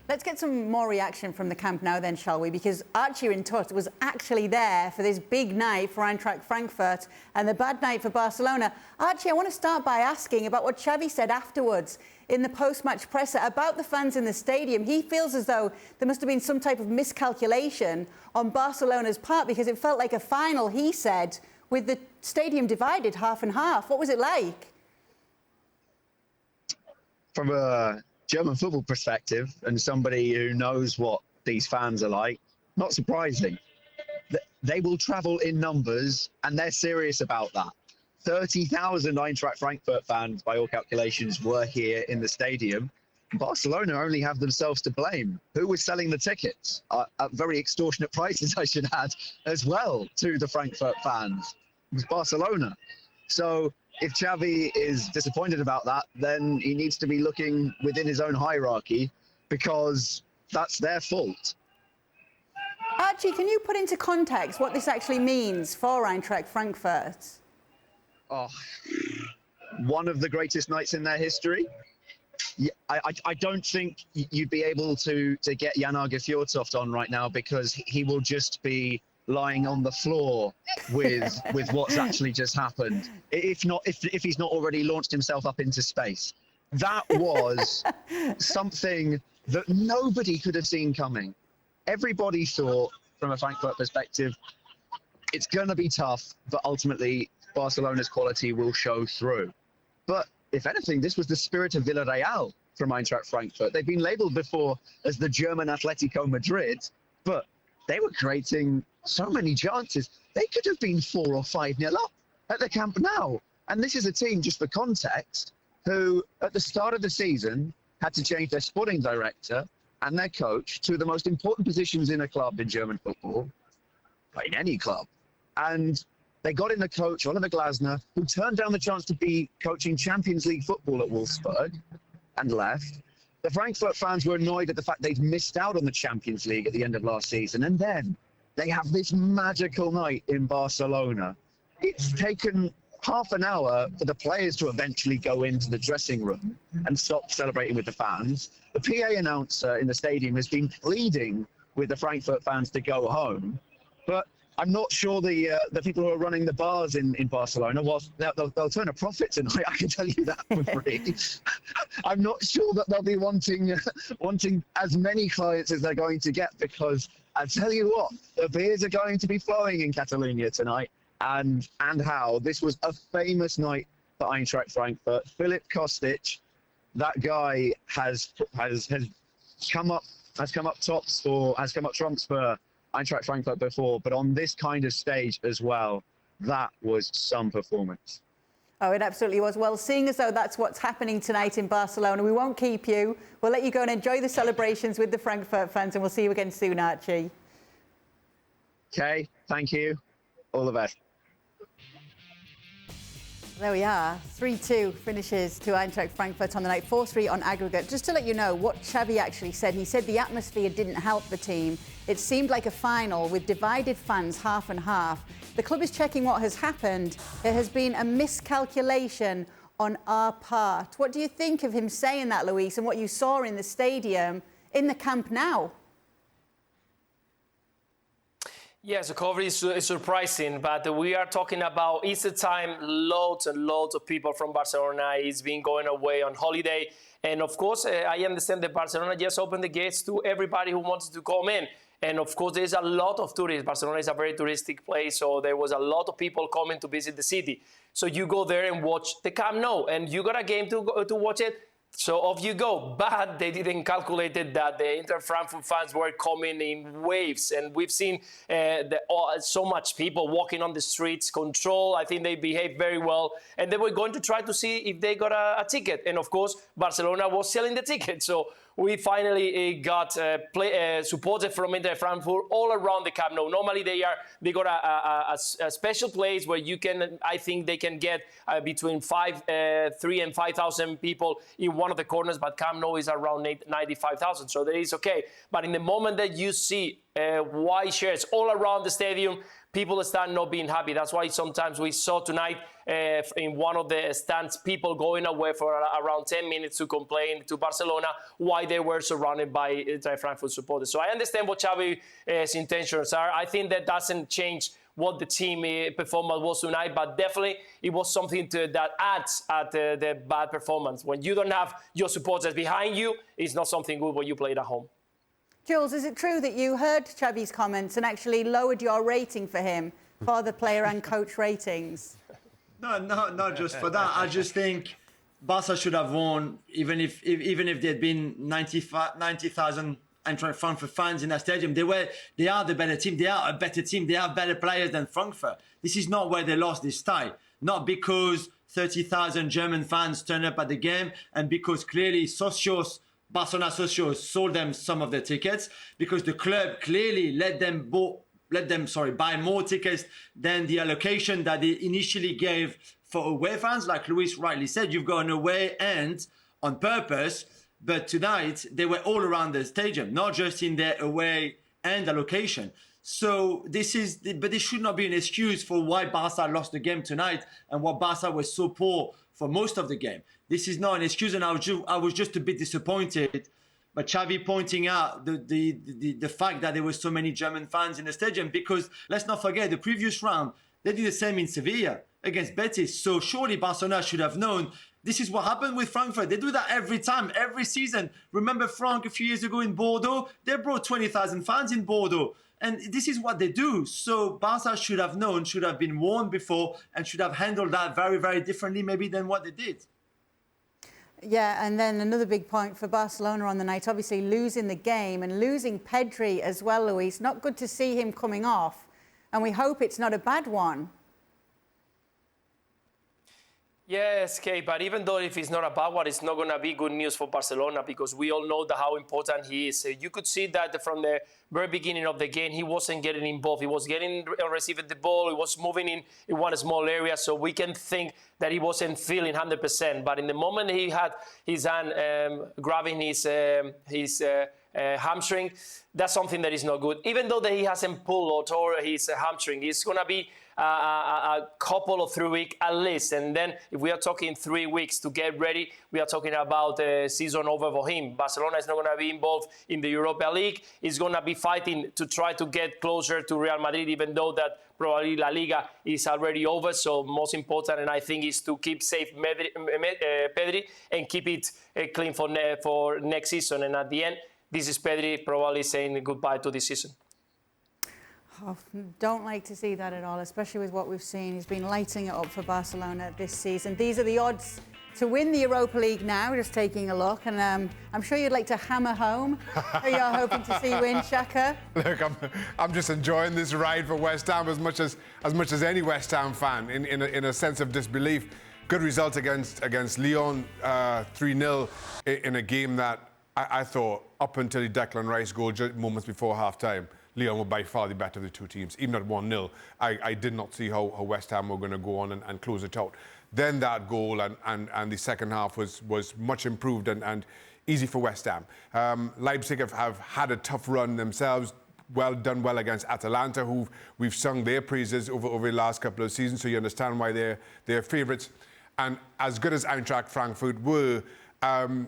Let's get some more reaction from the camp now then, shall we? Because Archie Rhind-Tutt was actually there for this big night for Eintracht Frankfurt and the bad night for Barcelona. Archie, I want to start by asking about what Xavi said afterwards in the post-match presser about the fans in the stadium. He feels as though there must have been some type of miscalculation on Barcelona's part because it felt like a final, he said, with the stadium divided half and half. What was it like? From a German football perspective and somebody who knows what these fans are like, not surprising. They will travel in numbers and they're serious about that. 30,000 Eintracht Frankfurt fans, by all calculations, were here in the stadium. Barcelona only have themselves to blame. Who was selling the tickets at very extortionate prices, I should add, as well, to the Frankfurt fans? It was Barcelona. So if Xavi is disappointed about that, then he needs to be looking within his own hierarchy because that's their fault. Archie, can you put into context what this actually means for Eintracht Frankfurt? Oh, one of the greatest nights in their history. Yeah, I don't think you'd be able to get Jan Åge Fjørtoft on right now because he will just be lying on the floor with what's actually just happened. If he's not already launched himself up into space. That was something that nobody could have seen coming. Everybody thought, from a Frankfurt perspective, it's going to be tough, but ultimately Barcelona's quality will show through. But if anything, this was the spirit of Villarreal from Eintracht Frankfurt. They've been labelled before as the German Atletico Madrid, but they were creating so many chances. They could have been 4 or 5-0 up at the Camp Nou. And this is a team, just for context, who at the start of the season had to change their sporting director and their coach, two of the most important positions in a club in German football, in any club. And they got in the coach, Oliver Glasner, who turned down the chance to be coaching Champions League football at Wolfsburg and left. The Frankfurt fans were annoyed at the fact they'd missed out on the Champions League at the end of last season. And then they have this magical night in Barcelona. It's taken half an hour for the players to eventually go into the dressing room and stop celebrating with the fans. The PA announcer in the stadium has been pleading with the Frankfurt fans to go home. But I'm not sure the people who are running the bars in Barcelona, whilst they'll turn a profit tonight, I can tell you that for free. I'm not sure that they'll be wanting as many clients as they're going to get, because I tell you what, the beers are going to be flowing in Catalonia tonight, and how this was a famous night for Eintracht Frankfurt. Filip Kostic, that guy has come up trumps for Eintracht Frankfurt before, but on this kind of stage as well, that was some performance. Oh, it absolutely was. Well, seeing as though that's what's happening tonight in Barcelona, we won't keep you. We'll let you go and enjoy the celebrations with the Frankfurt fans, and we'll see you again soon, Archie. Okay, thank you. All the best. There we are, 3-2 finishes to Eintracht Frankfurt on the night, 4-3 on aggregate. Just to let you know what Xavi actually said, he said the atmosphere didn't help the team. It seemed like a final with divided fans, half and half. The club is checking what has happened. There has been a miscalculation on our part. What do you think of him saying that, Luis, and what you saw in the stadium in the Camp Nou? Yes, the coverage is surprising, but we are talking about Easter time. Loads and loads of people from Barcelona is been going away on holiday. And of course, I understand that Barcelona just opened the gates to everybody who wants to come in. And of course, there's a lot of tourists. Barcelona is a very touristic place, so there was a lot of people coming to visit the city. So you go there and watch the Camp Nou, and you got a game to watch it. So off you go. But they didn't calculate that the Eintracht Frankfurt fans were coming in waves. And we've seen so much people walking on the streets, control. I think they behaved very well. And they were going to try to see if they got a ticket. And of course, Barcelona was selling the ticket. So we finally got supporters from Eintracht Frankfurt all around the Camp Nou. Normally they got a special place where you can, I think they can get between 3,000 and 5,000 people in one of the corners, but Camp Nou is around 95,000, so that is okay. But in the moment that you see white shirts all around the stadium, people start not being happy. That's why sometimes we saw tonight in one of the stands people going away for around 10 minutes to complain to Barcelona why they were surrounded by Eintracht Frankfurt supporters. So I understand what Xavi's intentions are. I think that doesn't change what the team performance was tonight, but definitely it was something that adds at the bad performance. When you don't have your supporters behind you, it's not something good when you play at home. Jules, is it true that you heard Xavi's comments and actually lowered your rating for him, for the player and coach ratings? No, not just for that. I just think Barca should have won, even if there had been 90,000 Eintracht Frankfurt fans in that stadium. They are the better team. They are a better team. They are better players than Frankfurt. This is not where they lost this tie. Not because 30,000 German fans turned up at the game and because clearly Barcelona socios sold them some of their tickets, because the club clearly let them buy more tickets than the allocation that they initially gave for away fans. Like Luis rightly said, you've got an away end on purpose, but tonight they were all around the stadium, not just in their away end allocation. So this should not be an excuse for why Barca lost the game tonight and why Barca was so poor for most of the game. This is not an excuse, and I was just a bit disappointed. But Xavi pointing out the fact that there were so many German fans in the stadium, because let's not forget the previous round, they did the same in Sevilla against Betis. So surely Barcelona should have known this is what happened with Frankfurt. They do that every time, every season. Remember Frank a few years ago in Bordeaux? They brought 20,000 fans in Bordeaux. And this is what they do. So Barca should have known, should have been warned before, and should have handled that very, very differently maybe than what they did. Yeah, and then another big point for Barcelona on the night, obviously losing the game and losing Pedri as well, Luis. Not good to see him coming off, and we hope it's not a bad one. Yes, Kate, but even though if it's not a bad one, it's not going to be good news for Barcelona, because we all know how important he is. You could see that from the very beginning of the game, he wasn't getting involved. He was receiving the ball, he was moving in one small area, so we can think that he wasn't feeling 100%. But in the moment he had his hand grabbing his hamstring, that's something that is not good. Even though that he hasn't pulled or tore his hamstring, it's going to be a couple of 3 weeks at least. And then if we are talking 3 weeks to get ready, we are talking about the season over for him. Barcelona is not going to be involved in the Europa League. He's going to be fighting to try to get closer to Real Madrid, even though that probably La Liga is already over. So most important, and I think, is to keep safe Pedri and keep it clean for next season. And at the end, this is Pedri probably saying goodbye to this season. Oh, don't like to see that at all, especially with what we've seen. He's been lighting it up for Barcelona this season. These are the odds to win the Europa League now, just taking a look. And I'm sure you'd like to hammer home who you're hoping to see win, Shaka. Look, I'm just enjoying this ride for West Ham as much as any West Ham fan, in a sense of disbelief. Good result against Lyon, 3-0 in a game that I thought, up until the Declan Rice goal moments before half-time, Lyon were by far the better of the two teams. Even at 1-0, I did not see how West Ham were going to go on and close it out. Then that goal and the second half was much improved and easy for West Ham. Leipzig have had a tough run themselves. Done well against Atalanta, who we've sung their praises over the last couple of seasons, so you understand why they're favourites. And as good as Eintracht Frankfurt were, I'm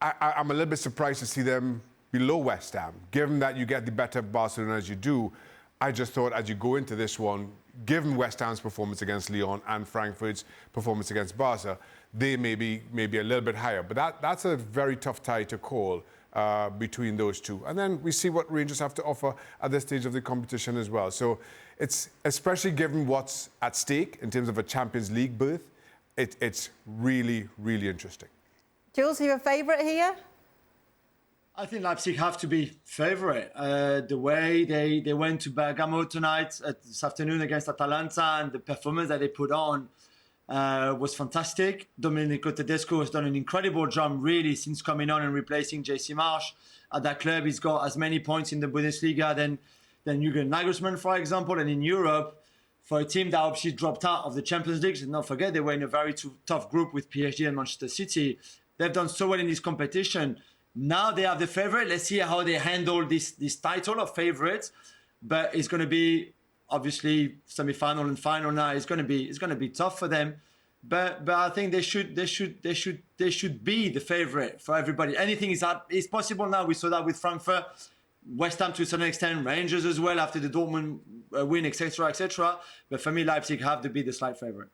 a little bit surprised to see them below West Ham. Given that you get the better Barcelona as you do, I just thought as you go into this one, given West Ham's performance against Lyon and Frankfurt's performance against Barca, they may be a little bit higher. But that's a very tough tie to call between those two. And then we see what Rangers have to offer at this stage of the competition as well. So it's, especially given what's at stake in terms of a Champions League berth, it's really, really interesting. Jules, are you a favourite here? I think Leipzig have to be favourite. The way they went to Bergamo tonight, this afternoon against Atalanta, and the performance that they put on was fantastic. Domenico Tedesco has done an incredible job, really, since coming on and replacing JC Marsh at that club. He's got as many points in the Bundesliga than Jürgen Nagelsmann, for example, and in Europe, for a team that obviously dropped out of the Champions League. And don't forget, they were in a very tough group with PSG and Manchester City. They've done so well in this competition. Now they have the favourite. Let's see how they handle this title of favourites. But it's going to be obviously semi-final and final now is going to be tough for them. But I think they should be the favourite for everybody. Anything is possible now. We saw that with Frankfurt, West Ham to a certain extent, Rangers as well after the Dortmund win, etc., etc. But for me, Leipzig have to be the slight favourite.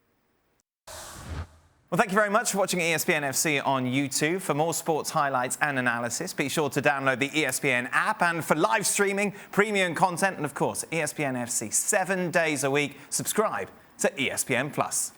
Well, thank you very much for watching ESPN FC on YouTube. For more sports highlights and analysis, be sure to download the ESPN app. And for live streaming, premium content, and of course, ESPN FC 7 days a week, subscribe to ESPN+.